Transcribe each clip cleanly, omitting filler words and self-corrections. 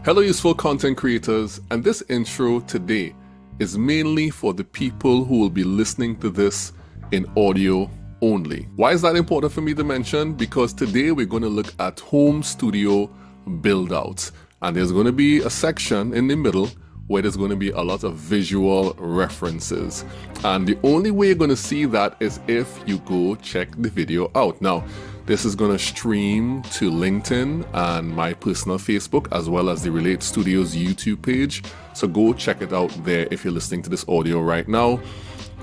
Hello, useful content creators, and this intro today is mainly for the people who will be listening to this in audio only. Why is that important for me to mention? Because today we're going to look at home studio build outs, and there's going to be a section in the middle where there's going to be a lot of visual references. And the only way you're going to see that is if you go check the video out. Now, this is going to stream to LinkedIn and my personal Facebook, as well as the Relate Studios YouTube page. So go check it out there if you're listening to this audio right now.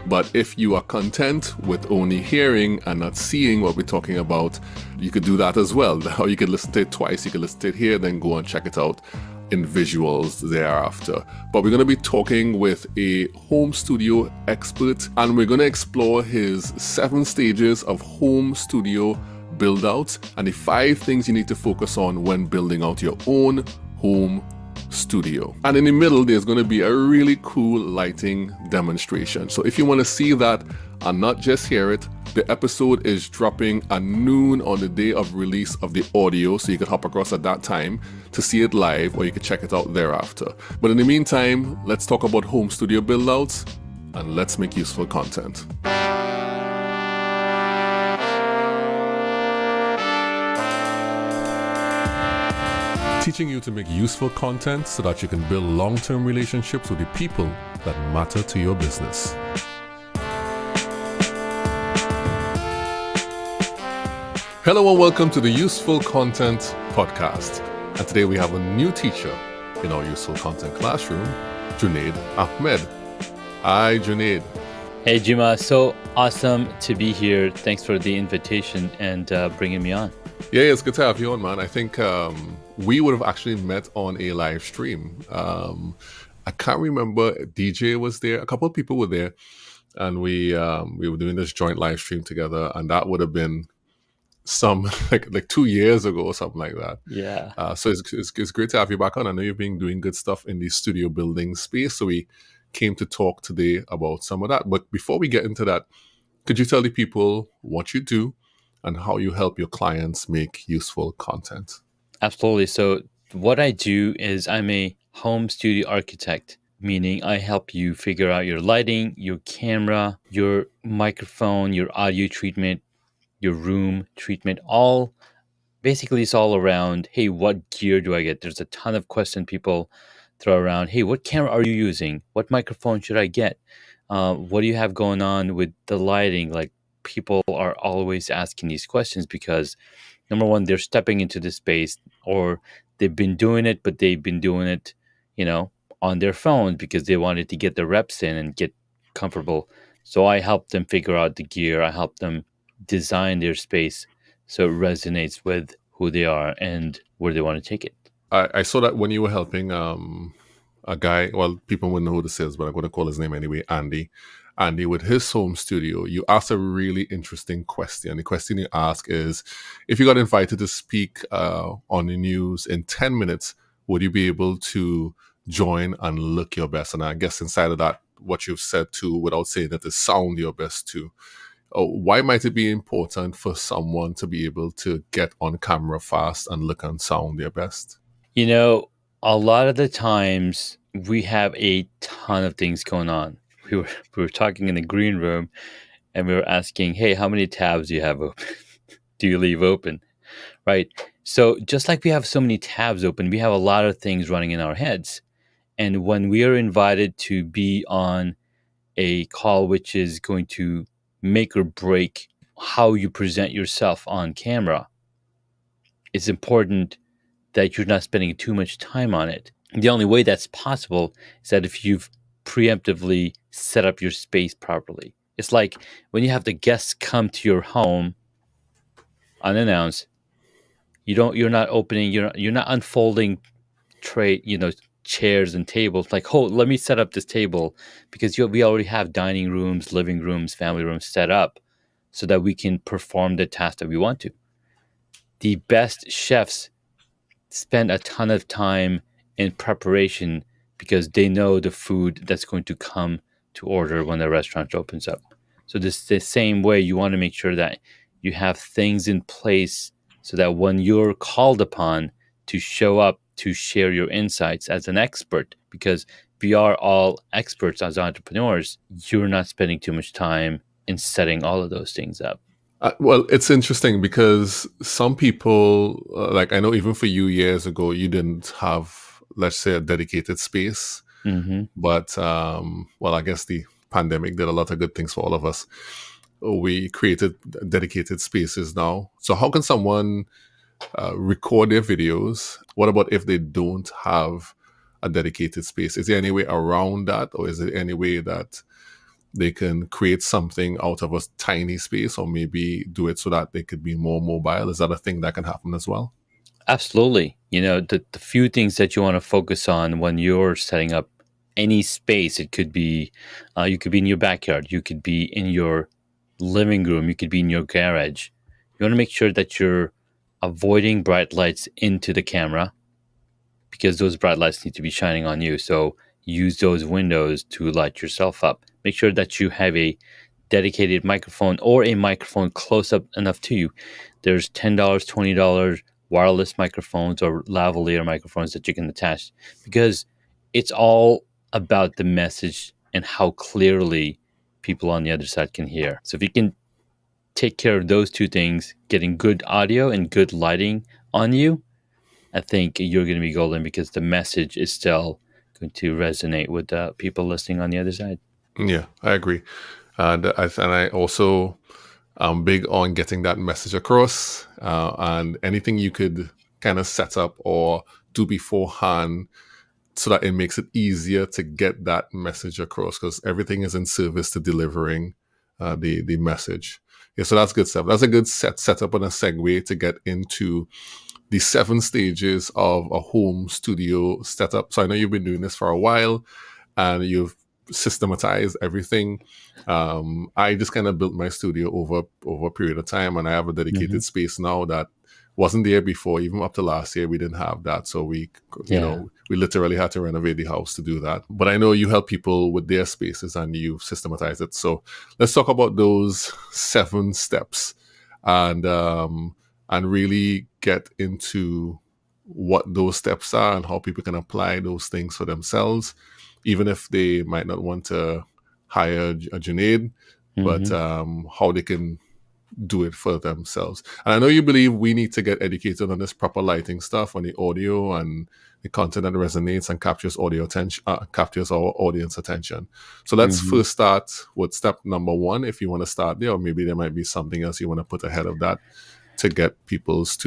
But if you are content with only hearing and not seeing what we're talking about, you could do that as well. Or you could listen to it twice. You could listen to it here, then go and check it out in visuals thereafter. But we're going to be talking with a home studio expert, and we're going to explore his 7 stages of home studio build outs and the 5 things you need to focus on when building out your own home studio. And in the middle, there's going to be a really cool lighting demonstration. So if you want to see that and not just hear it, the episode is dropping at noon on the day of release of the audio, so you could hop across at that time to see it live, or you could check it out thereafter. But in the meantime, let's talk about home studio build outs and let's make useful content. Teaching you to make useful content so that you can build long-term relationships with the people that matter to your business. Hello and welcome to the Useful Content Podcast. And today we have a new teacher in our Useful Content classroom, Junaid Ahmed. Hi, Junaid. Hey, Juma. So awesome to be here. Thanks for the invitation and bringing me on. Yeah, it's good to have you on, man. I think we would have actually met on a live stream. I can't remember. DJ was there. A couple of people were there, and we were doing this joint live stream together, and that would have been some like 2 years ago or something like that. Yeah. So it's great to have you back on. I know you've been doing good stuff in the studio building space, so we came to talk today about some of that. But before we get into that, could you tell the people what you do and how you help your clients make useful content? Absolutely. So what I do is I'm a home studio architect, meaning I help you figure out your lighting, your camera, your microphone, your audio treatment, your room treatment, all basically it's all around, hey, what gear do I get? There's a ton of questions people throw around. Hey, what camera are you using? What microphone should I get? What do you have going on with the lighting? Like, people are always asking these questions because, number one, they're stepping into the space, or they've been doing it, but they've been doing it, on their phone because they wanted to get the reps in and get comfortable. So I help them figure out the gear. I help them design their space so it resonates with who they are and where they want to take it. I saw that when you were helping a guy, well, people wouldn't know who this is, but I'm going to call his name anyway, Andy, with his home studio. You asked a really interesting question. The question you ask is, if you got invited to speak on the news in 10 minutes, would you be able to join and look your best? And I guess inside of that, what you've said too, without saying it, is sound your best too. Why might it be important for someone to be able to get on camera fast and look and sound their best? A lot of the times we have a ton of things going on. We were talking in the green room and we were asking, hey, how many tabs do you have open? Do you leave open? Right? So just like we have so many tabs open, we have a lot of things running in our heads. And when we are invited to be on a call which is going to make or break how you present yourself on camera, it's important that you're not spending too much time on it. The only way that's possible is that if you've preemptively set up your space properly. It's like when you have the guests come to your home unannounced, you're not opening, you're not unfolding chairs and tables like, oh, let me set up this table, because we already have dining rooms, living rooms, family rooms set up so that we can perform the task that we want to. The best chefs spend a ton of time in preparation because they know the food that's going to come to order when the restaurant opens up. So this the same way, you want to make sure that you have things in place so that when you're called upon to show up to share your insights as an expert, because we are all experts as entrepreneurs. You're not spending too much time in setting all of those things up. Well, it's interesting because some people, like I know even for you years ago, you didn't have, let's say, a dedicated space. Mm-hmm. But, well, I guess the pandemic did a lot of good things for all of us. We created dedicated spaces now. So, how can someone record their videos? What about if they don't have a dedicated space? Is there any way around that, or is there any way that they can create something out of a tiny space, or maybe do it so that they could be more mobile? Is that a thing that can happen as well? Absolutely. The few things that you want to focus on when you're setting up any space, it could be, you could be in your backyard, you could be in your living room, you could be in your garage. You want to make sure that you're avoiding bright lights into the camera, because those bright lights need to be shining on you. So use those windows to light yourself up. Make sure that you have a dedicated microphone or a microphone close up enough to you. There's $10, $20 wireless microphones or lavalier microphones that you can attach, because it's all about the message and how clearly people on the other side can hear. So if you can take care of those two things, getting good audio and good lighting on you, I think you're going to be golden, because the message is still going to resonate with the people listening on the other side. Yeah, I agree. And I also am big on getting that message across. And anything you could kind of set up or do beforehand so that it makes it easier to get that message across, because everything is in service to delivering the message. Yeah, so that's good stuff. That's a good setup and a segue to get into the 7 stages of a home studio setup. So I know you've been doing this for a while and you've systematized everything. I just kind of built my studio over a period of time, and I have a Mm-hmm. dedicated space now that wasn't there before. Even up to last year, we didn't have that, so Yeah. we literally had to renovate the house to do that. But I know you help people with their spaces and you systematize it. So let's talk about those 7 steps, and really get into what those steps are and how people can apply those things for themselves, even if they might not want to hire a Junaid, but Mm-hmm. how they can do it for themselves. And I know you believe we need to get educated on this proper lighting stuff, on the audio and the content that resonates and captures audio attention, captures our audience attention. So let's Mm-hmm. first start with step number 1, if you want to start there, or maybe there might be something else you want to put ahead of that to get people's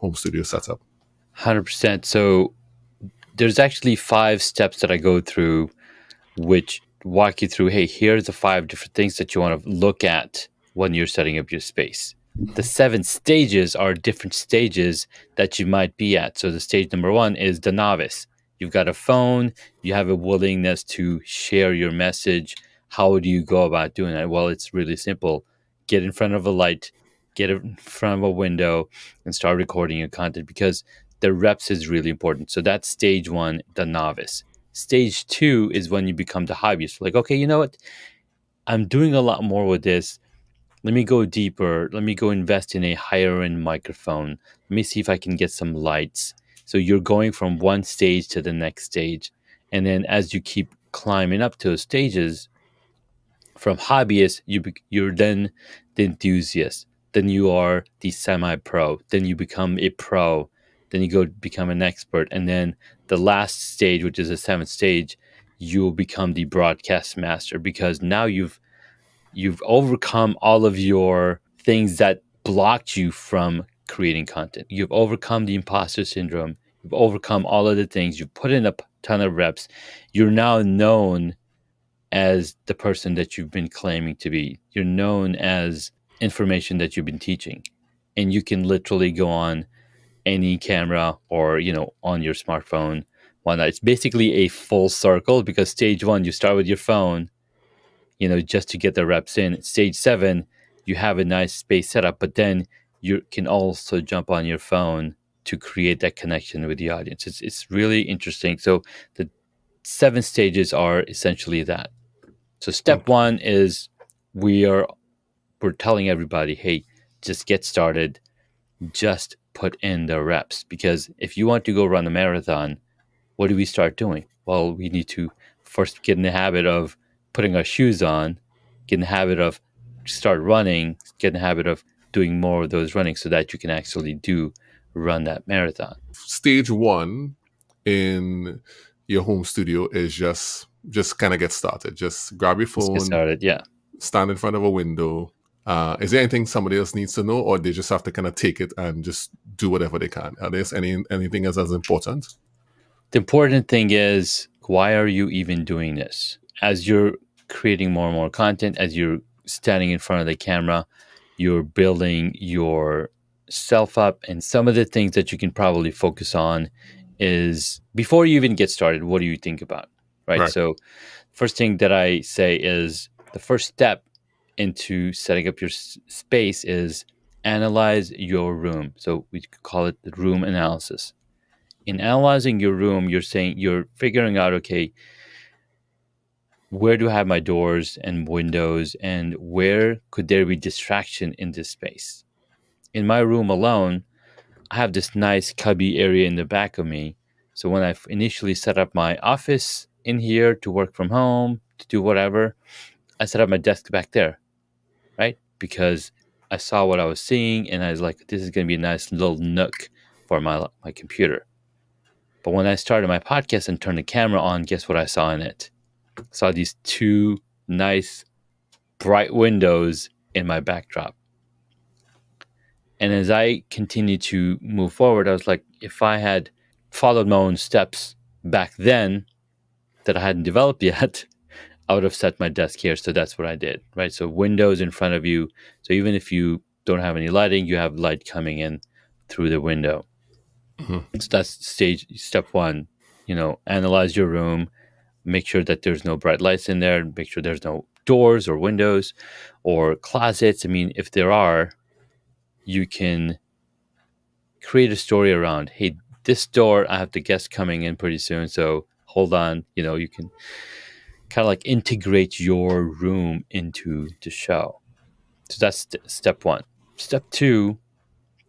home studio set up. 100%. So there's actually 5 steps that I go through, which walk you through, hey, here's the 5 different things that you want to look at when you're setting up your space. The 7 stages are different stages that you might be at. So the stage number 1 is the novice. You've got a phone, you have a willingness to share your message. How do you go about doing that? Well, it's really simple. Get in front of a light, get in front of a window, and start recording your content, because the reps is really important. So that's stage 1, the novice. Stage 2 is when you become the hobbyist. Like, okay, you know what? I'm doing a lot more with this. Let me go deeper. Let me go invest in a higher end microphone. Let me see if I can get some lights. So you're going from one stage to the next stage. And then as you keep climbing up to those stages, from hobbyist, you're then the enthusiast. Then you are the semi-pro. Then you become a pro. Then you go become an expert. And then the last stage, which is the 7th stage, you'll become the broadcast master, because now you've overcome all of your things that blocked you from creating content. You've overcome the imposter syndrome. You've overcome all of the things. You've put in a ton of reps. You're now known as the person that you've been claiming to be. You're known as information that you've been teaching. And you can literally go on any camera or, on your smartphone. Why not? It's basically a full circle, because stage 1, you start with your phone, just to get the reps in. Stage 7, you have a nice space setup, but then you can also jump on your phone to create that connection with the audience. It's really interesting. So the 7 stages are essentially that. So step Okay. 1 is we're telling everybody, hey, just get started. Just put in the reps. Because if you want to go run a marathon, what do we start doing? Well, we need to first get in the habit of putting our shoes on, get in the habit of start running, get in the habit of doing more of those running so that you can actually run that marathon. Stage one in your home studio is just kind of get started. Just grab your Let's get phone, started. Yeah. stand in front of a window. Is there anything somebody else needs to know, or they just have to kind of take it and just do whatever they can? Are there anything else that's important? The important thing is, why are you even doing this? As you're creating more and more content, as you're standing in front of the camera, you're building yourself up. And some of the things that you can probably focus on is, before you even get started, what do you think about? Right. Right. So, first thing that I say is, the first step into setting up your space is analyze your room. So we call it the room analysis. In analyzing your room, you're figuring out, okay, where do I have my doors and windows, and where could there be distraction in this space? In my room alone, I have this nice cubby area in the back of me. So when I initially set up my office in here to work from home, to do whatever, I set up my desk back there, right? Because I saw what I was seeing, and I was like, this is going to be a nice little nook for my computer. But when I started my podcast and turned the camera on, guess what I saw in it? I saw these two nice, bright windows in my backdrop. And as I continued to move forward, I was like, if I had followed my own steps back then that I hadn't developed yet, I would have set my desk here. So that's what I did, right? So windows in front of you. So even if you don't have any lighting, you have light coming in through the window. Mm-hmm. So that's step one. Analyze your room, make sure that there's no bright lights in there, make sure there's no doors or windows or closets. I mean, if there are, you can create a story around, hey, this door, I have the guest coming in pretty soon, so hold on. You can kind of like integrate your room into the show. So that's step one. Step two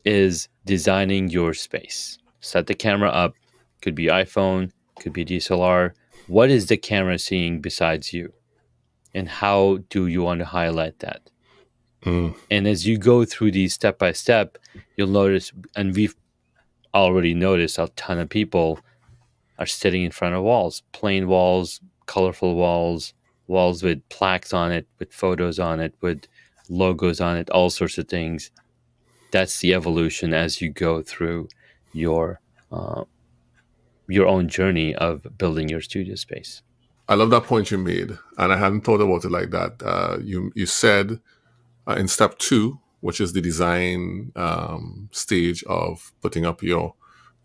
is designing your space. Set the camera up. Could be iPhone, could be DSLR. What is the camera seeing besides you? And how do you want to highlight that? Mm. And as you go through these step by step, you'll notice, and we've already noticed, a ton of people are sitting in front of walls, plain walls, colorful walls, walls with plaques on it, with photos on it, with logos on it, all sorts of things. That's the evolution as you go through your own journey of building your studio space. I love that point you made, and I hadn't thought about it like that. You said in step two, which is the design stage of putting up your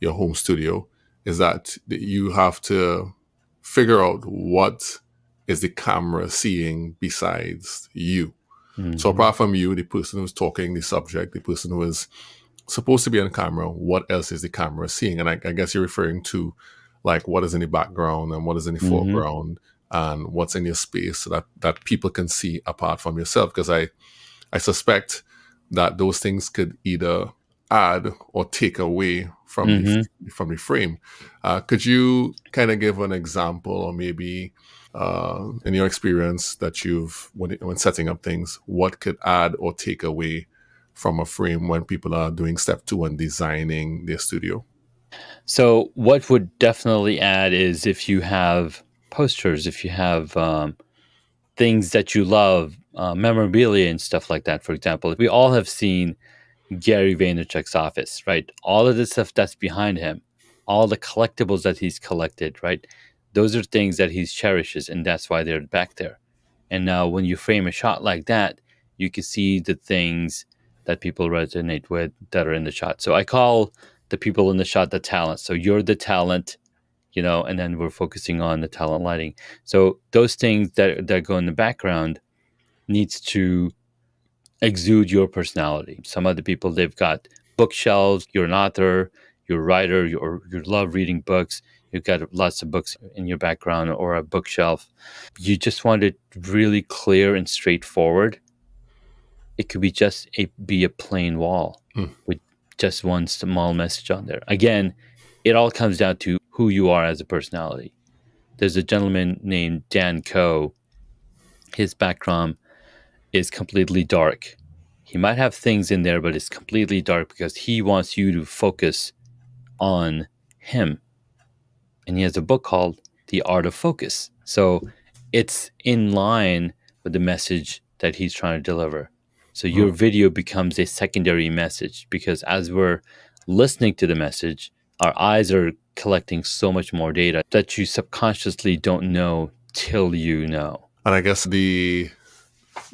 home studio, is that you have to figure out what is the camera seeing besides you. Mm-hmm. So apart from you, the person who's talking, the subject, the person who is supposed to be on camera, what else is the camera seeing? And I guess you're referring to like what is in the background and what is in the Mm-hmm. foreground and what's in your space so that people can see apart from yourself. Because I suspect that those things could either add or take away from the frame. Could you kind of give an example, or maybe in your experience that you've when setting up things, what could add or take away from a frame when people are doing step two and designing their studio? So what would definitely add is if you have posters, if you have things that you love, memorabilia and stuff like that. For example, we all have seen Gary Vaynerchuk's office, right? All of the stuff that's behind him, all the collectibles that he's collected, right? Those are things that he cherishes, and that's why they're back there. And now when you frame a shot like that, you can see the things that people resonate with that are in the shot. So I call the people in the shot the talent. So you're the talent, and then we're focusing on the talent lighting. So those things that go in the background needs to exude your personality. Some other people, they've got bookshelves. You're an author, you're a writer, you love reading books. You've got lots of books in your background or a bookshelf. You just want it really clear and straightforward. It could be just be a plain wall Mm. with just one small message on there. Again, it all comes down to who you are as a personality. There's a gentleman named Dan Coe. His background is completely dark. He might have things in there, but it's completely dark because he wants you to focus on him. And he has a book called The Art of Focus. So it's in line with the message that he's trying to deliver. So your video becomes a secondary message because as we're listening to the message, our eyes are collecting so much more data that you subconsciously don't know till you know. And I guess the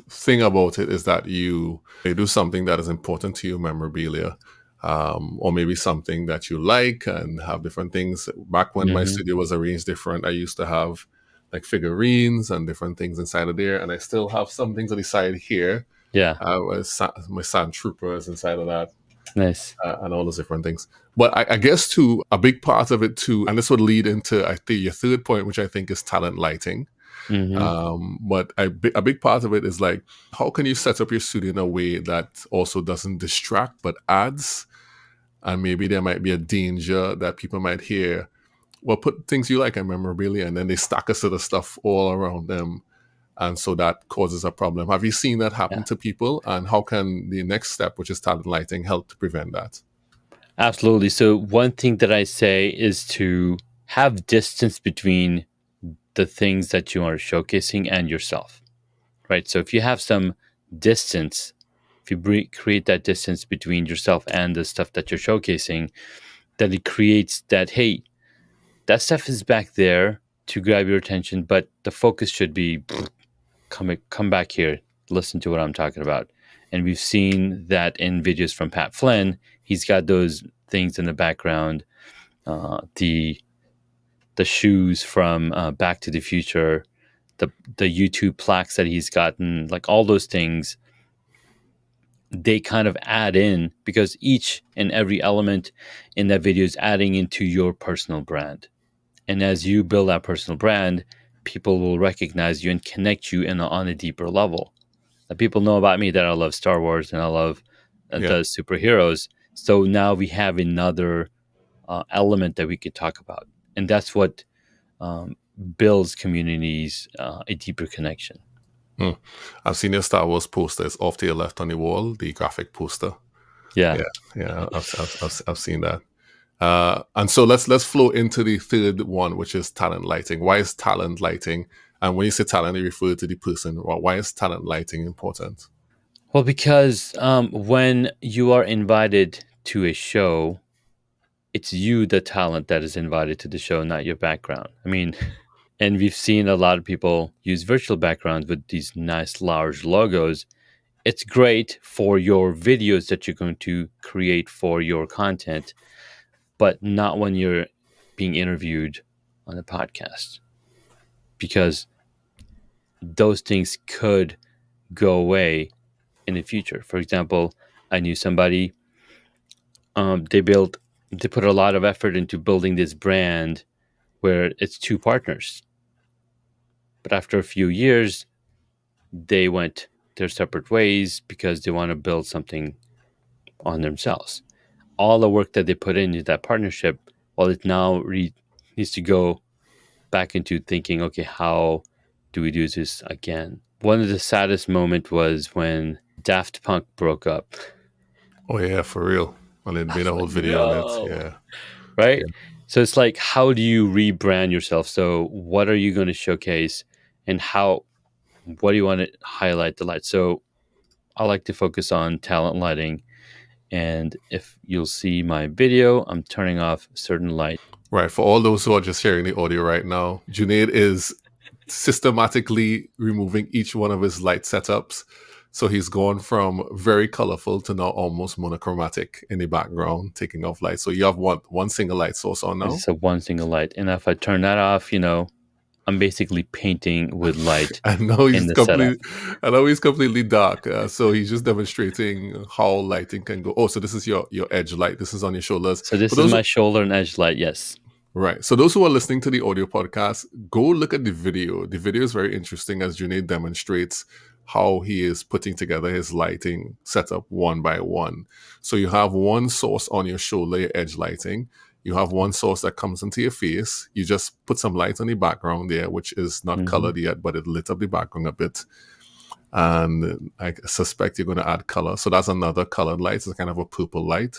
thing about it is that you do something that is important to you, memorabilia, or maybe something that you like and have different things. Back when my studio was arranged different, I used to have like figurines and different things inside of there. And I still have some things on the side here. Yeah. My sand troopers inside of that. Nice. And all those different things. But I guess too, a big part of it too, and this would lead into, I think, your third point, which I think is talent lighting. But a big part of it is like, how can you set up your studio in a way that also doesn't distract but adds? And maybe there might be a danger that people might hear, well, put things you like in memorabilia, and then they stack a sort of stuff all around them. And so that causes a problem. Have you seen that happen to people? And how can the next step, which is talent lighting, help to prevent that? Absolutely. So one thing that I say is to have distance between the things that you are showcasing and yourself, right? So if you have some distance, if you create that distance between yourself and the stuff that you're showcasing, that it creates that, hey, that stuff is back there to grab your attention, but the focus should be come back here, listen to what I'm talking about. And we've seen that in videos from Pat Flynn. He's got those things in the background, the shoes from Back to the Future, the YouTube plaques that he's gotten, like all those things, they kind of add in because each and every element in that video is adding into your personal brand. And as you build that personal brand, people will recognize you and connect you on a deeper level. People know about me that I love Star Wars and I love the superheroes. So now we have another element that we could talk about. And that's what builds communities, a deeper connection. I've seen your Star Wars poster. It's off to your left on the wall, the graphic poster. Yeah. I've seen that. And so let's flow into the third one, which is talent lighting. Why is talent lighting? And when you say talent, you refer to the person. Why is talent lighting important? Well, because when you are invited to a show, it's you, the talent, that is invited to the show, not your background. I mean, and we've seen a lot of people use virtual backgrounds with these nice large logos. It's great for your videos that you're going to create for your content, but not when you're being interviewed on a podcast, because those things could go away in the future. For example, I knew somebody, they put a lot of effort into building this brand where it's two partners. But after a few years, they went their separate ways because they want to build something on themselves. All the work that they put into that partnership, well, it now needs to go back into thinking, okay, how do we do this again? One of the saddest moments was when Daft Punk broke up. Oh yeah, for real. Well, they made a whole video on it. Yeah. Right? Yeah. So it's like, how do you rebrand yourself? So what are you going to showcase and what do you want to highlight the light? So I like to focus on talent lighting. And if you'll see my video, I'm turning off certain light. Right. For all those who are just hearing the audio right now, Junaid is systematically removing each one of his light setups. So he's gone from very colorful to now almost monochromatic in the background, taking off light. So you have one single light source on now. It's one single light. And if I turn that off, I'm basically painting with light. I know he's completely dark. So he's just demonstrating how lighting can go. Oh, so this is your edge light. This is on your shoulders. So this is my shoulder and edge light. Yes. Right. So those who are listening to the audio podcast, go look at the video. The video is very interesting as Junaid demonstrates how he is putting together his lighting setup one by one. So you have one source on your shoulder, your edge lighting. You have one source that comes into your face. You just put some light on the background there, which is not Mm-hmm. colored yet, but it lit up the background a bit. And I suspect you're going to add color. So that's another colored light. It's kind of a purple light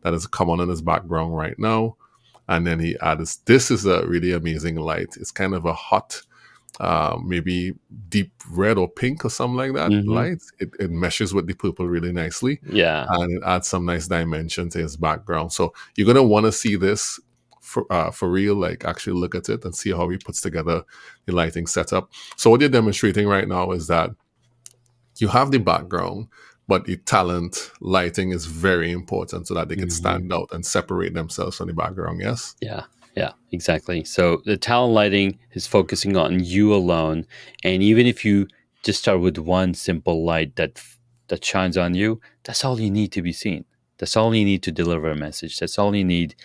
that is common in his background right now. And then he adds, this is a really amazing light. It's kind of a hot, maybe deep red or pink or something like that Mm-hmm. light. It meshes with the purple really nicely. Yeah. And it adds some nice dimension to his background. So you're going to want to see this for real, like actually look at it and see how he puts together the lighting setup. So what you're demonstrating right now is that you have the background, but the talent lighting is very important so that they can Mm-hmm. stand out and separate themselves from the background. Yes. Yeah, yeah, exactly. So the talent lighting is focusing on you alone, and even if you just start with one simple light that shines on you, that's all you need to be seen. That's all you need to deliver a message. That's all you need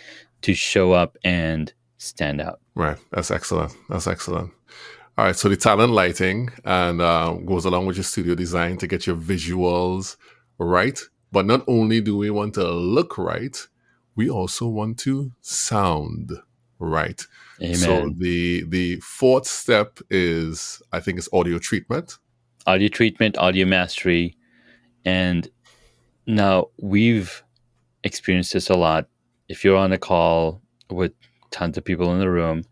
to show up and stand out. Right. That's excellent. That's excellent. All right. So the talent lighting and goes along with your studio design to get your visuals right. But not only do we want to look right, we also want to sound right. So Amen. the fourth step is, I think, it's audio treatment. Audio treatment, audio mastery, and now we've experienced this a lot. If you're on a call with tons of people in the room,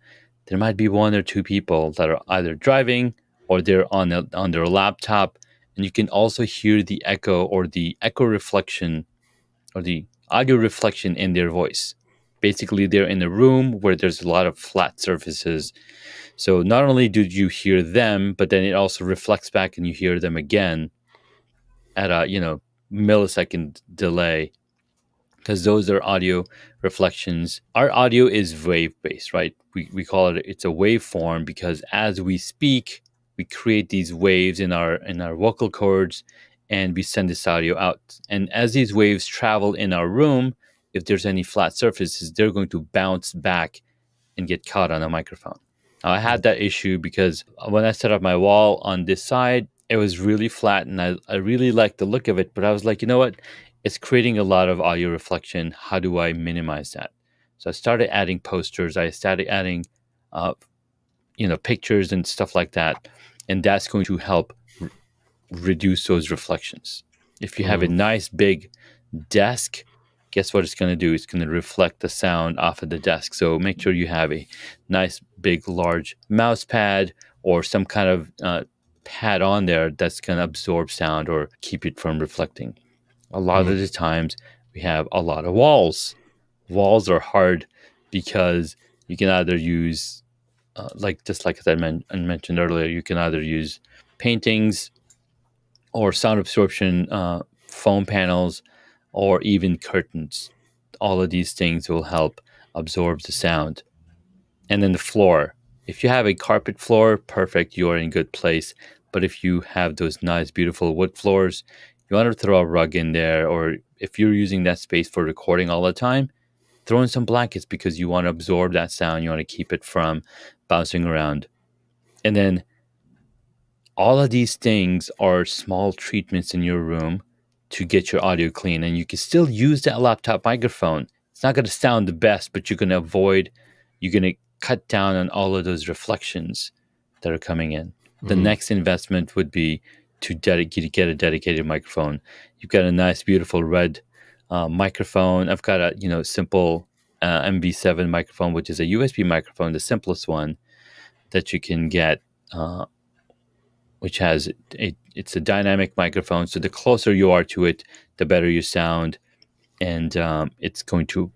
there might be one or two people that are either driving or they're on their laptop, and you can also hear the echo or the echo reflection or the audio reflection in their voice. Basically, they're in a room where there's a lot of flat surfaces. So not only do you hear them, but then it also reflects back and you hear them again at a millisecond delay, because those are audio reflections. Our audio is wave based, right? We call it's a waveform because as we speak, we create these waves in our vocal cords and we send this audio out. And as these waves travel in our room, if there's any flat surfaces, they're going to bounce back and get caught on a microphone. Now, I had that issue because when I set up my wall on this side, it was really flat and I really liked the look of it. But I was like, you know what? It's creating a lot of audio reflection. How do I minimize that? So I started adding posters. I started adding, uh, pictures and stuff like that. And that's going to help reduce those reflections. If you have a Mm, nice big desk, guess what it's going to do? It's going to reflect the sound off of the desk. So make sure you have a nice, big, large mouse pad or some kind of pad on there that's going to absorb sound or keep it from reflecting. A lot mm, of the times we have a lot of walls. Walls are hard because you can either use, like I mentioned earlier, you can either use paintings or sound absorption foam panels or even curtains. All of these things will help absorb the sound. And then the floor. If you have a carpet floor, perfect, you're in a good place. But if you have those nice, beautiful wood floors, you want to throw a rug in there. Or if you're using that space for recording all the time, throw in some blankets because you want to absorb that sound. You want to keep it from bouncing around. And then all of these things are small treatments in your room to get your audio clean. And you can still use that laptop microphone. It's not going to sound the best, but you're going to cut down on all of those reflections that are coming in. The mm, next investment would be to get a dedicated microphone. You've got a nice, beautiful red microphone. I've got a simple MV7 microphone, which is a USB microphone, the simplest one that you can get. Which has it's a dynamic microphone. So the closer you are to it, the better you sound, and it's going to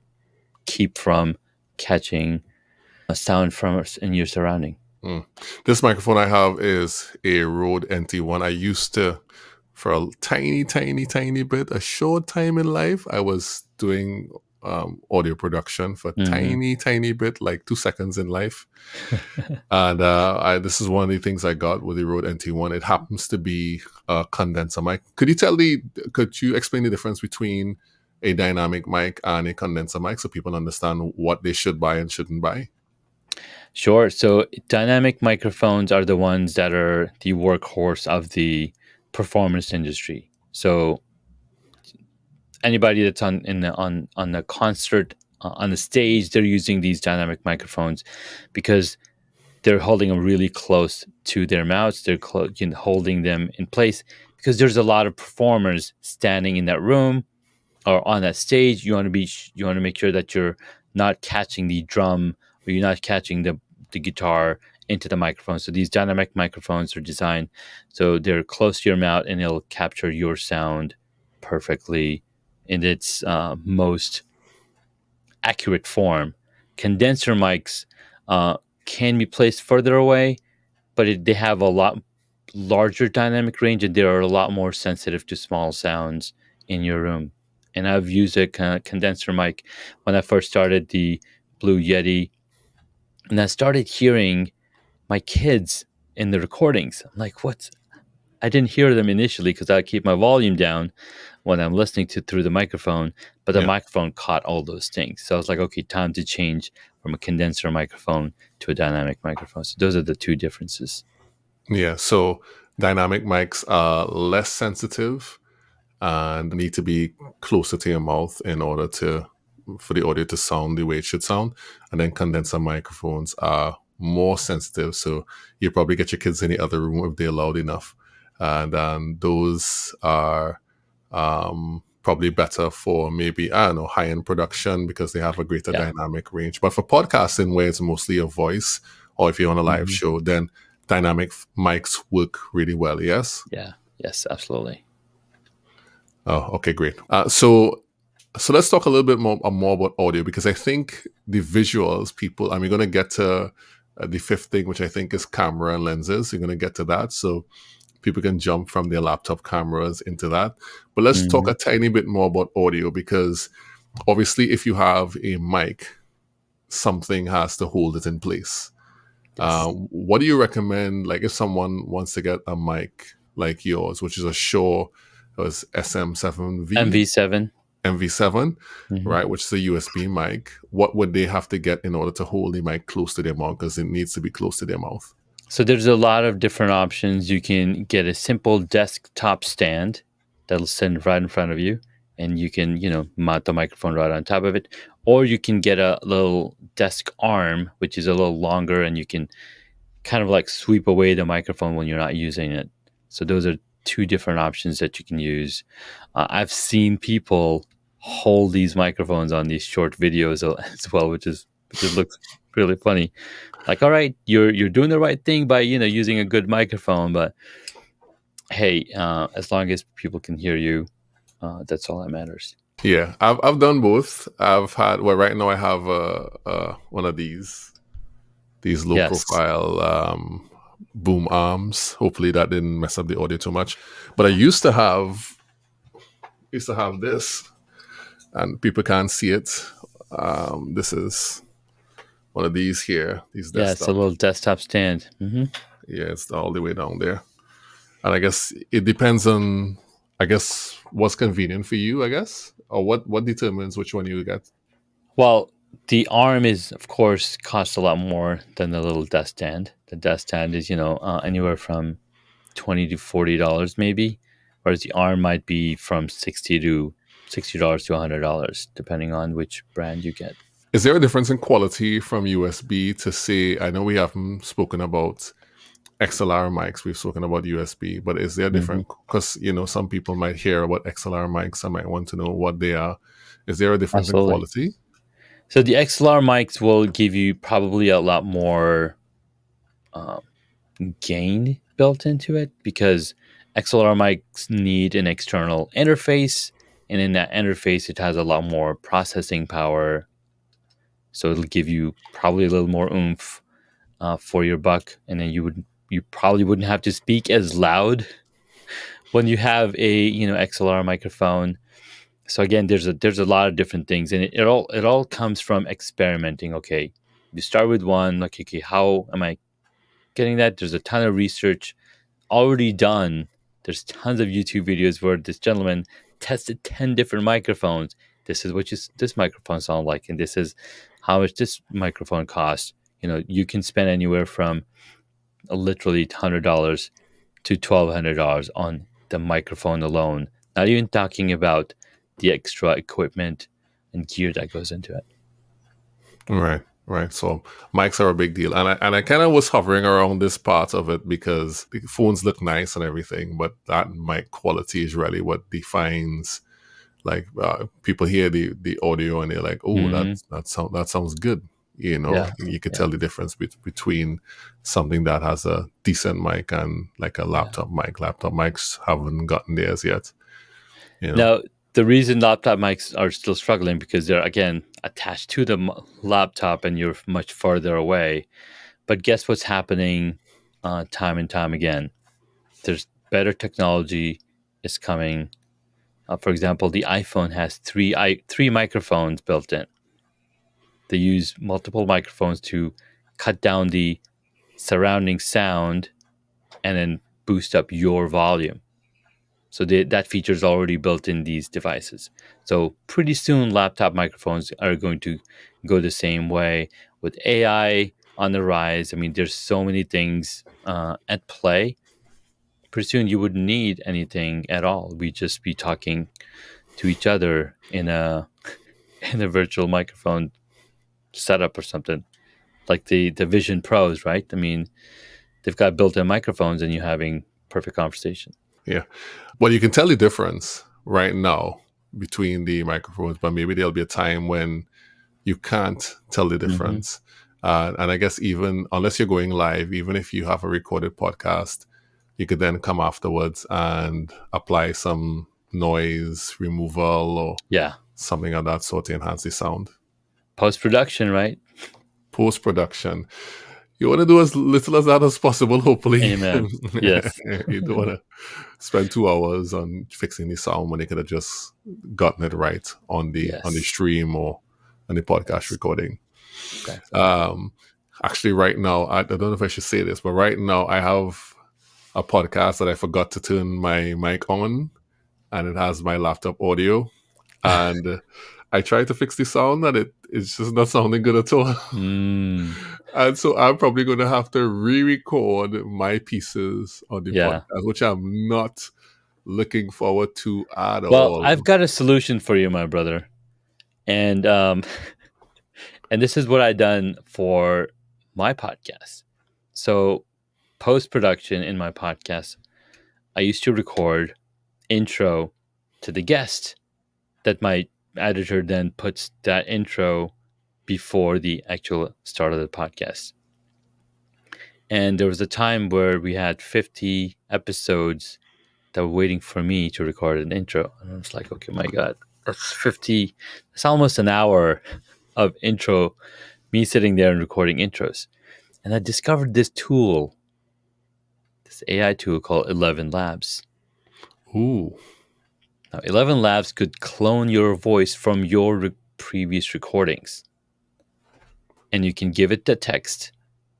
keep from catching a sound from us in your surrounding. mm. This microphone I have is a Rode NT1. I used to, for a tiny, tiny, tiny bit, a short time in life, I was doing audio production for a Mm-hmm. tiny, tiny bit, like 2 seconds in life. And this is one of the things I got with the Rode NT1. It happens to be a condenser mic. Could you explain the difference between a dynamic mic and a condenser mic so people understand what they should buy and shouldn't buy? Sure. So dynamic microphones are the ones that are the workhorse of the performance industry. So anybody that's on the concert on the stage, they're using these dynamic microphones because they're holding them really close to their mouths. They're holding them in place because there's a lot of performers standing in that room or on that stage. You want to make sure that you're not catching the drum or you're not catching the guitar into the microphone. So these dynamic microphones are designed so they're close to your mouth and it'll capture your sound perfectly in its most accurate form. Condenser mics can be placed further away, but they have a lot larger dynamic range and they are a lot more sensitive to small sounds in your room. And I've used a condenser mic when I first started the Blue Yeti, and I started hearing my kids in the recordings. I'm like, what? I didn't hear them initially because I keep my volume down when I'm listening to through the microphone, but the Yeah. microphone caught all those things. So I was like, okay, time to change from a condenser microphone to a dynamic microphone. So those are the two differences. Yeah. So dynamic mics are less sensitive and need to be closer to your mouth in order for the audio to sound the way it should sound. And then condenser microphones are more sensitive, so you probably get your kids in the other room if they're loud enough. And those are probably better for maybe, I don't know, high-end production because they have a greater Yeah. dynamic range. But for podcasting where it's mostly a voice, or if you're on a live show, then dynamic mics work really well. Yes. Yeah. Yes, absolutely. Oh, okay, great. So let's talk a little bit more about audio, because I think the visuals, people, and we're going to get to the fifth thing, which I think is camera and lenses. We're going to get to that, so people can jump from their laptop cameras into that. But let's talk a tiny bit more about audio, because obviously, if you have a mic, something has to hold it in place. Yes. What do you recommend? Like, if someone wants to get a mic like yours, which is a Shure, it was SM7V, MV7. MV7, Mhm. right, which is a USB mic, what would they have to get in order to hold the mic close to their mouth? Because it needs to be close to their mouth. So there's a lot of different options. You can get a simple desktop stand that'll sit right in front of you, and you can, mount the microphone right on top of it. Or you can get a little desk arm, which is a little longer, and you can kind of like sweep away the microphone when you're not using it. So those are two different options that you can use. I've seen people hold these microphones on these short videos as well, which looks really funny. Like, all right, you're doing the right thing by using a good microphone, but hey, as long as people can hear you, that's all that matters. Yeah, I've done both. I've had, well, right now I have one of these low Yes. profile boom arms. Hopefully that didn't mess up the audio too much. But I used to have this, and people can't see it. This is one of these here. These Yeah, it's a desktop. little desktop stand. Yeah, it's all the way down there. And I guess it depends on, what's convenient for you, I guess, or what determines which one you get. Well, the arm is, of course, costs a lot more than the little desk stand. The desk stand is, anywhere from $20 to $40 maybe, whereas the arm might be from $60 to $100, depending on which brand you get. Is there a difference in quality from USB to, say, I know we haven't spoken about XLR mics, we've spoken about USB, but is there a different, because, some people might hear about XLR mics and might want to know what they are. Is there a difference in Absolutely. quality? So the XLR mics will give you probably a lot more gain built into it, because XLR mics need an external interface, and in that interface it has a lot more processing power, so it'll give you probably a little more oomph for your buck, and then you probably wouldn't have to speak as loud when you have a XLR microphone. So again, there's a lot of different things, and it all comes from experimenting. Okay, you start with one, like, okay, how am I getting that? There's a ton of research already done. There's tons of YouTube videos where this gentleman tested 10 different microphones. This is what this microphone sound like, and this is how much this microphone costs. You can spend anywhere from literally $100 to $1,200 on the microphone alone. Not even talking about the extra equipment and gear that goes into it. Right, right. So mics are a big deal, and I kind of was hovering around this part of it because the phones look nice and everything, but that mic quality is really what defines. Like people hear the audio and they're like, "Oh, that sounds good." You know, Yeah, you could yeah, tell the difference between something that has a decent mic and like a yeah. laptop mic. Laptop mics haven't gotten theirs yet. You know. Now, the reason laptop mics are still struggling because they're, again, attached to the laptop and you're much farther away. But guess what's happening time and time again? There's better technology is coming. For example, the iPhone has three microphones built in. They use multiple microphones to cut down the surrounding sound and then boost up your volume. So that feature is already built in these devices. So pretty soon, laptop microphones are going to go the same way with AI on the rise. I mean, there's so many things at play. Pretty soon, you wouldn't need anything at all. We'd just be talking to each other in a in a virtual microphone setup or something, like the Vision Pros, right? I mean, they've got built-in microphones, and you're having perfect conversation. Yeah. Well, you can tell the difference right now between the microphones, but maybe there'll be a time when you can't tell the difference. And I guess even unless you're going live, even if you have a recorded podcast, you could then come afterwards and apply some noise removal or Yeah, something of that sort to enhance the sound. post-production, right? Post production, you want to do as little as that as possible, hopefully. Amen. Yes. You don't want to spend 2 hours on fixing the sound when you could have just gotten it right on the Yes. stream or on the podcast recording. Exactly. Actually, right now, I don't know if I should say this, but right now I have a podcast that I forgot to turn my mic on, and it has my laptop audio, and I tried to fix the sound, and it's just not sounding good at all. And so I'm probably going to have to re-record my pieces on the Yeah. podcast, which I'm not looking forward to at Well, all. I've got a solution for you, my brother, and and this is what I done for my podcast. So, post production in my podcast, I used to record intro to the guest that my editor then puts that intro before the actual start of the podcast. And there was a time where we had 50 episodes that were waiting for me to record an intro. And I was like, okay, my God, that's 50. It's almost an hour of intro, me sitting there and recording intros. And I discovered this tool, this AI tool called 11 Labs. Ooh. Now, 11 Labs could clone your voice from your previous recordings. And you can give it the text,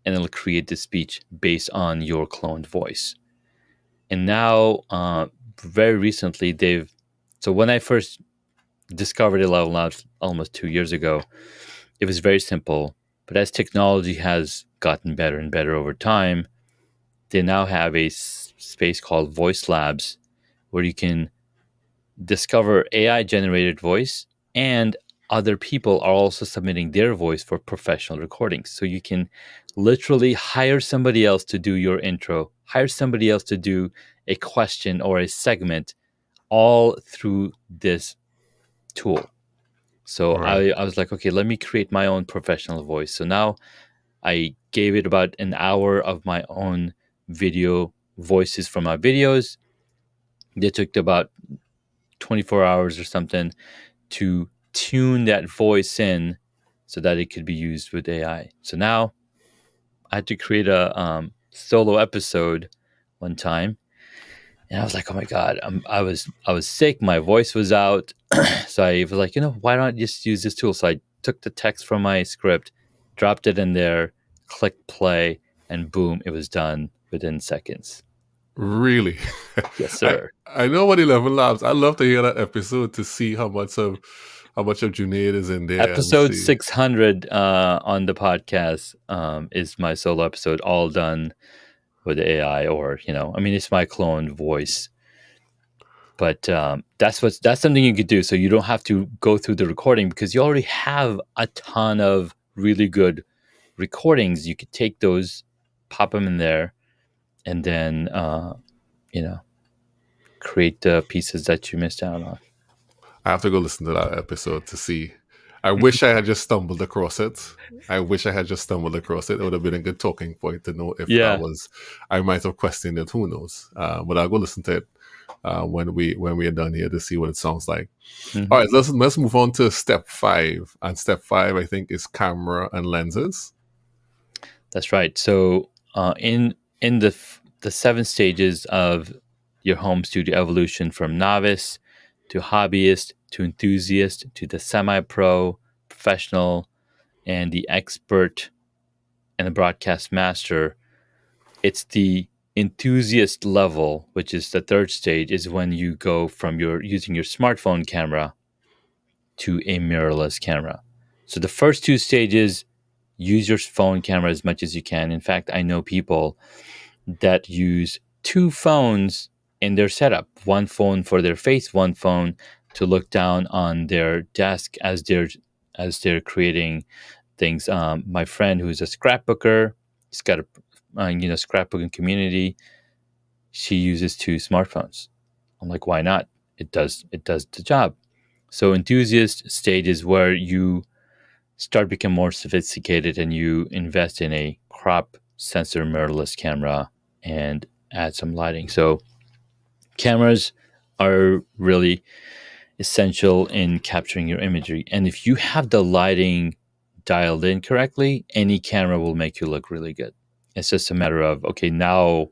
and it'll create the speech based on your cloned voice. And now, very recently, so when I first discovered 11 Labs almost 2 years ago, it was very simple. But as technology has gotten better and better over time, they now have a space called Voice Labs, where you can discover AI-generated voice, and other people are also submitting their voice for professional recordings. So you can literally hire somebody else to do your intro, hire somebody else to do a question or a segment, all through this tool. So Right. I was like, okay, let me create my own professional voice. So now I gave it about an hour of my own video voices from my videos. They took about 24 hours or something to tune that voice in so that it could be used with AI. So now I had to create a solo episode one time, and I was like, "Oh my God, I was sick. My voice was out." So I was like, why don't I just use this tool? So I took the text from my script, dropped it in there, clicked play, and boom, it was done within seconds. Really? Yes, sir. I know what 11 Labs. I'd love to hear that episode to see how much of Junaid is in there and Episode see. 600 on the podcast is my solo episode, all done with AI, or it's my cloned voice. But that's something you could do. So you don't have to go through the recording because you already have a ton of really good recordings. You could take those, pop them in there, and then create the pieces that you missed out on. I have to go listen to that episode to see. I wish I had just stumbled across it. I wish I had just stumbled across it. It would have been a good talking point to know if that Yeah. was. I might have questioned it. Who knows? But I'll go listen to it when we are done here to see what it sounds like. Mhm. All right, let's move on to step 5. And step 5, I think, is camera and lenses. That's right. So in the 7 stages of your home studio evolution, from novice to hobbyist to enthusiast to the semi-pro, professional, and the expert and the broadcast master, it's the enthusiast level, which is the 3rd stage, is when you go from using your smartphone camera to a mirrorless camera. So the first 2 stages, use your phone camera as much as you can. In fact, I know people that use 2 phones in their setup, one phone for their face, one phone to look down on their desk as they're creating things. My friend who's a scrapbooker, he's got a scrapbooking community. She uses 2 smartphones. I'm like, why not? It does the job. So enthusiast stage is where you start become more sophisticated and you invest in a crop sensor mirrorless camera and add some lighting. So cameras are really essential in capturing your imagery. And if you have the lighting dialed in correctly, any camera will make you look really good. It's just a matter of, okay, now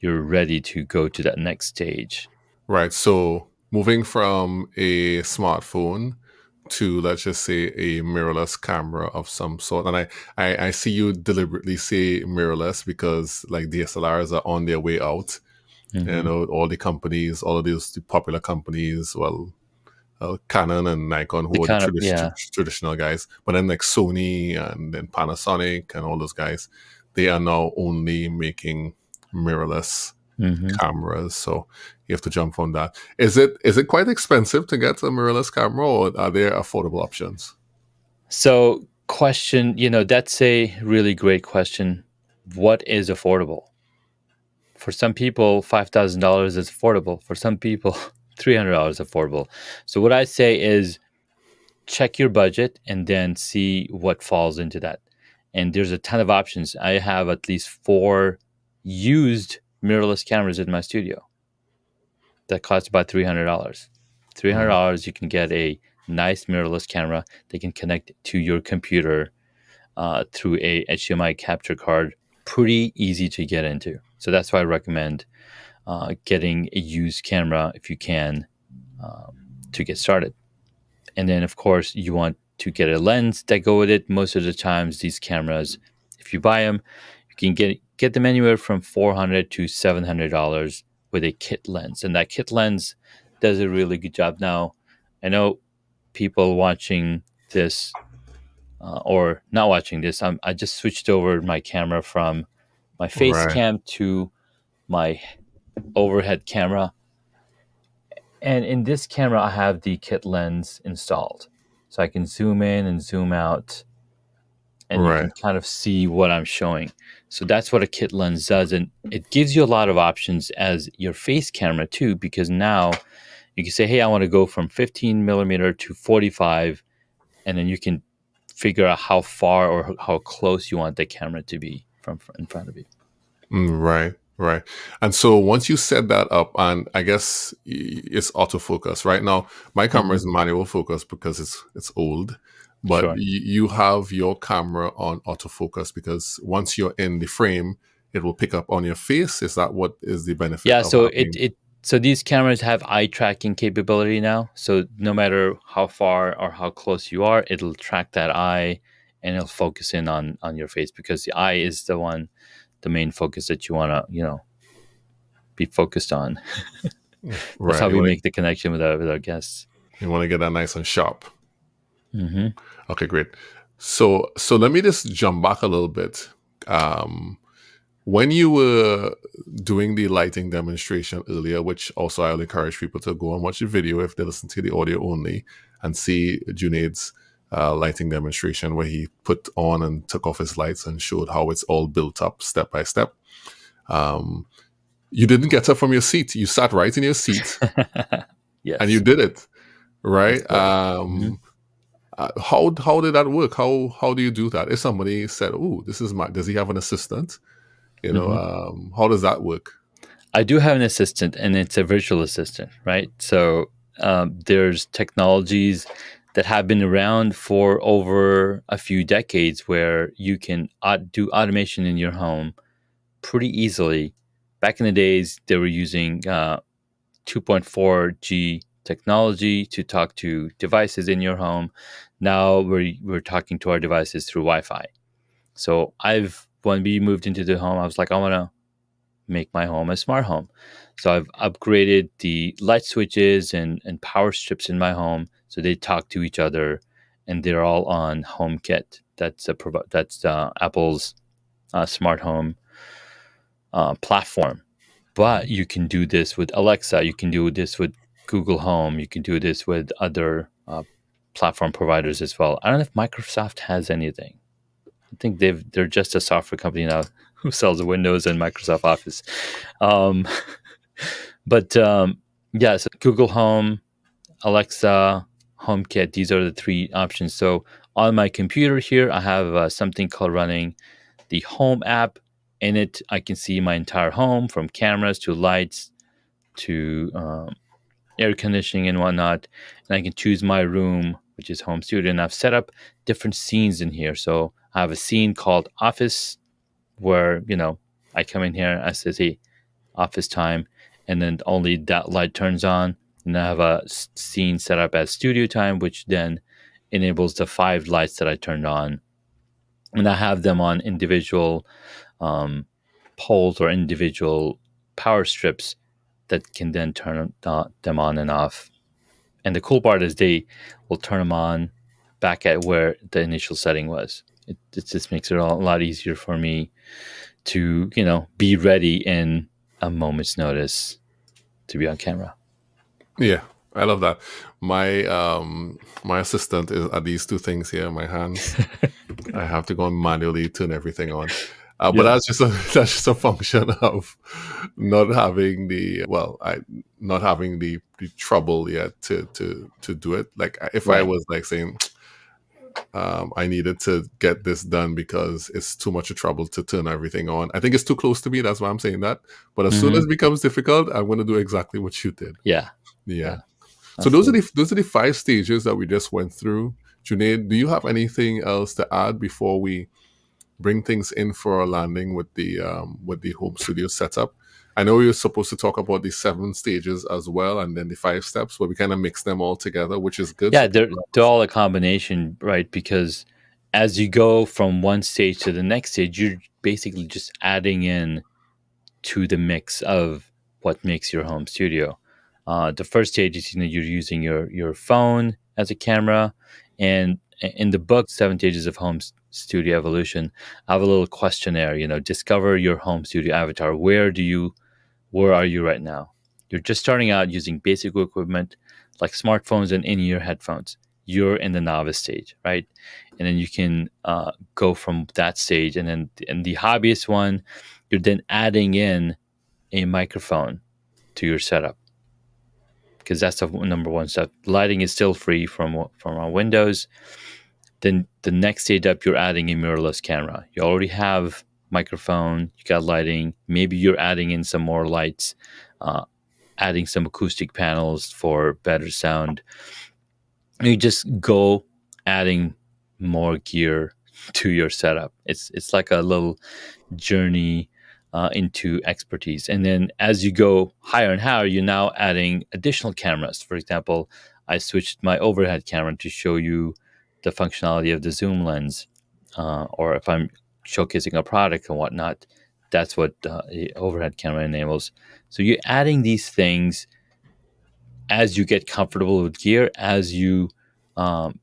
you're ready to go to that next stage. Right. So moving from a smartphone to, let's just say, a mirrorless camera of some sort. And I see you deliberately say mirrorless because like DSLRs are on their way out. Mm-hmm. You know, all the companies, all of these popular companies, Canon and Nikon, who are the traditional guys, but then like Sony and then Panasonic and all those guys, they are now only making mirrorless cameras. So you have to jump on that. Is it quite expensive to get a mirrorless camera, or are there affordable options? So, question, that's a really great question. What is affordable? For some people, $5,000 is affordable. For some people, $300 is affordable. So, what I say is check your budget and then see what falls into that. And there's a ton of options. I have at least 4 used mirrorless cameras in my studio that cost about $300. $300, you can get a nice mirrorless camera that can connect to your computer through a HDMI capture card. Pretty easy to get into. So that's why I recommend getting a used camera if you can to get started. And then, of course, you want to get a lens that go with it. Most of the times, these cameras, if you buy them, you can get them anywhere from $400 to $700 with a kit lens. And that kit lens does a really good job. Now, I know people watching this or not watching this. I just switched over my camera from my face Right. cam to my overhead camera. And in this camera, I have the kit lens installed. So I can zoom in and zoom out, and you Right. can kind of see what I'm showing. So that's what a kit lens does. And it gives you a lot of options as your face camera too, because now you can say, hey, I want to go from 15 millimeter to 45. And then you can figure out how far or how close you want the camera to be from in front of you. Right. Right. And so once you set that up, and I guess it's autofocus. Right now, my camera is manual focus because it's old, but Sure. you have your camera on autofocus because once you're in the frame, it will pick up on your face. Is that what is the benefit? Yeah. Of So having... so these cameras have eye tracking capability now. So no matter how far or how close you are, it'll track that eye and it'll focus in on your face, because the eye is the main focus that you want to be focused on. That's Right. how we make the connection with our guests. You want to get that nice and sharp. Mm-hmm. Okay, great. So let me just jump back a little bit. When you were doing the lighting demonstration earlier, which also I'll encourage people to go and watch the video if they listen to the audio only and see Junaid's lighting demonstration where he put on and took off his lights and showed how it's all built up step by step. Um, you didn't get up from your seat. You sat right in your seat and you Yes, did it, that's right? correct. Hmm. How did that work? How do you do that? If somebody said, "Oh, this is my," does he have an assistant? Hmm. How does that work? I do have an assistant, and it's a virtual assistant, right? So there's technologies that have been around for over a few decades where you can do automation in your home pretty easily. Back in the days, they were using 2.4G technology to talk to devices in your home. Now we're talking to our devices through Wi-Fi. So when we moved into the home, I was like, I want to make my home a smart home. So I've upgraded the light switches and power strips in my home so they talk to each other, and they're all on HomeKit. That's Apple's smart home platform. But you can do this with Alexa. You can do this with Google Home. You can do this with other platform providers as well. I don't know if Microsoft has anything. I think they're just a software company now who sells Windows and Microsoft Office. Um, but yeah, so Google Home, Alexa, HomeKit. These are the three options. So on my computer here, I have something called running the Home app. In it, I can see my entire home from cameras to lights to air conditioning and whatnot. And I can choose my room, which is home studio. And I've set up different scenes in here. So I have a scene called office where, I come in here, I say, hey, office time, and then only that light turns on. And I have a scene set up as studio time, which then enables the 5 lights that I turned on. And I have them on individual um, poles or individual power strips that can then turn them on and off. And the cool part is they will turn them on back at where the initial setting was. It just makes it a lot easier for me to, be ready in a moment's notice to be on camera. Yeah, I love that. My assistant is at these two things here in my hands. I have to go and manually turn everything on. But Yeah. that's just a function of not having not having the trouble yet to do it. Like if I Right. was like saying I needed to get this done because it's too much of trouble to turn everything on. I think it's too close to me. That's why I'm saying that. But as soon Hmm. as it becomes difficult, I'm going to do exactly what you did. Yeah. Yeah. Yeah. So those are Absolutely. the 5 stages that we just went through. Junaid, do you have anything else to add before we bring things in for a landing with the home studio setup? I know you're supposed to talk about the 7 stages as well, and then the 5 steps, but we kind of mix them all together, which is good. Yeah, So they're all a combination, right? Because as you go from one stage to the next stage, you're basically just adding in to the mix of what makes your home studio. The first stage is you're using your phone as a camera, and in the book 7 Stages of Home Studio Evolution, I have a little questionnaire. Discover your home studio avatar. Where are you right now? You're just starting out using basic equipment like smartphones and in-ear headphones. You're in the novice stage, right? And then you can go from that stage, and then in the hobbyist one, you're then adding in a microphone to your setup because that's the number one step. Lighting is still free from our Windows. Then the next stage up, you're adding a mirrorless camera. You already have microphone, you got lighting. Maybe you're adding in some more lights, uh, adding some acoustic panels for better sound. And you just go adding more gear to your setup. It's like a little journey into expertise. And then as you go higher and higher, you're now adding additional cameras. For example, I switched my overhead camera to show you the functionality of the zoom lens, or if I'm showcasing a product and whatnot, that's what the overhead camera enables. So you're adding these things as you get comfortable with gear, as you um,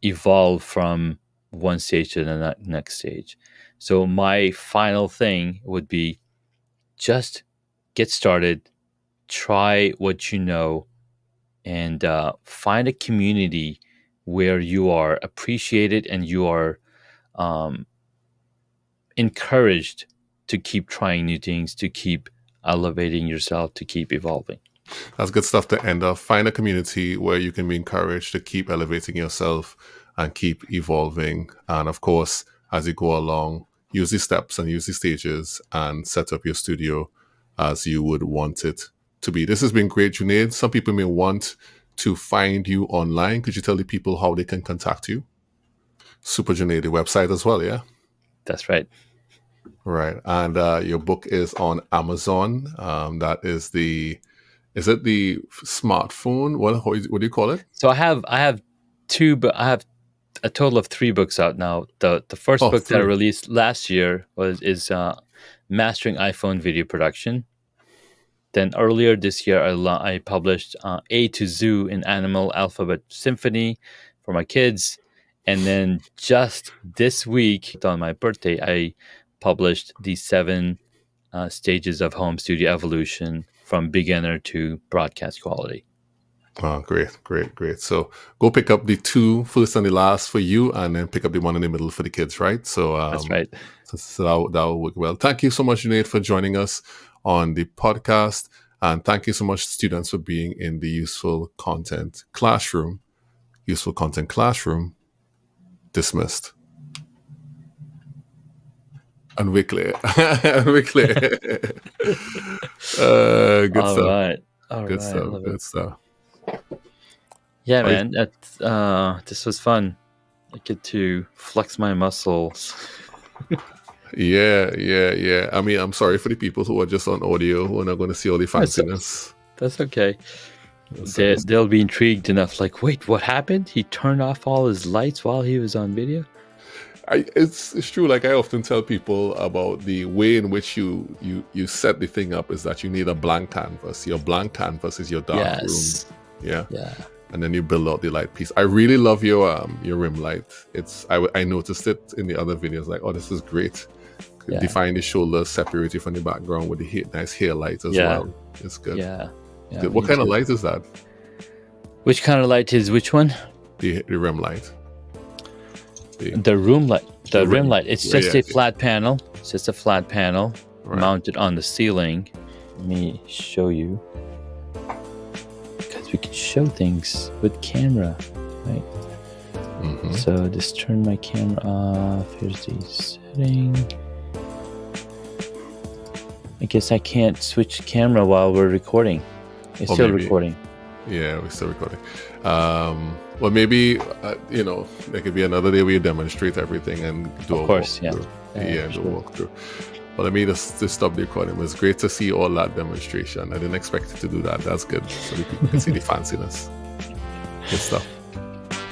evolve from one stage to the next stage. So my final thing would be just get started, try what you know, and find a community where you are appreciated and you are um, encouraged to keep trying new things, to keep elevating yourself, to keep evolving. That's good stuff to end off. Find a community where you can be encouraged to keep elevating yourself and keep evolving. And of course, as you go along, use the steps and use the stages and set up your studio as you would want it to be. This has been great, Junaid. Some people may want to find you online. Could you tell the people how they can contact you? Super Junaid, the website as well, yeah? That's right. Right. And your book is on Amazon. That is is it the smartphone? What do you call it? So I have two, but I have a total of 3 books out now. The first book that I 3. released last year is Mastering iPhone Video Production. Then earlier this year, I published A to Zoo in Animal Alphabet Symphony for my kids. And then just this week, on my birthday, I published the 7 stages of home studio evolution from beginner to broadcast quality. Oh, great. So go pick up the 2 first and the last for you, and then pick up the one in the middle for the kids, right? So That's right. So that will work well. Thank you so much, Junaid, for joining us on the podcast. And thank you so much, students, for being in the Useful Content Classroom. Useful Content Classroom dismissed. And weekly. Good All stuff. right. Good stuff. Good stuff. Yeah, man. This was fun. I get to flex my muscles. Yeah. I mean, I'm sorry for the people who are just on audio who are not going to see all the fanciness. That's okay. They'll be intrigued enough. Like, wait, what happened? He turned off all his lights while he was on video? It's true. Like I often tell people about the way in which you set the thing up is that you need a blank canvas. Your blank canvas is your dark room. Yeah. And then you build out the light piece. I really love your rim light. I noticed it in the other videos. Like, oh, this is great. Define the shoulders, separate it from the background with the nice hair light as well. It's good. Yeah. Good. What kind of light is that? Which kind of light is which one? The rim light. The room light. The rim light. It's just a flat panel. It's just a flat panel mounted on the ceiling. Let me show you. Because we can show things with camera, right? Mm-hmm. So just turn my camera off. Here's the setting. I guess I can't switch camera while we're recording. It's still recording. Yeah, we're still recording. Well, maybe there could be another day where you demonstrate everything and do a walkthrough. Do a walkthrough. But let me just stop the recording. It was great to see all that demonstration. I didn't expect it to do that. That's good, so that people can see the fanciness. Good stuff.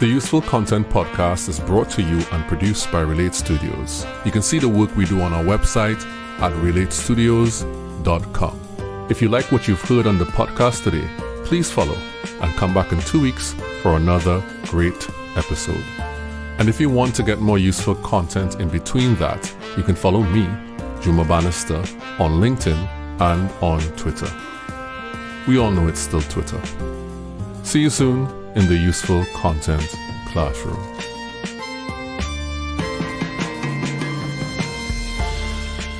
The Useful Content Podcast is brought to you and produced by Relate Studios. You can see the work we do on our website at relatestudios.com. If you like what you've heard on the podcast today, please follow and come back in 2 weeks for another great episode. And if you want to get more useful content in between that, you can follow me, Juma Bannister, on LinkedIn and on Twitter. We all know it's still Twitter. See you soon in the Useful Content Classroom.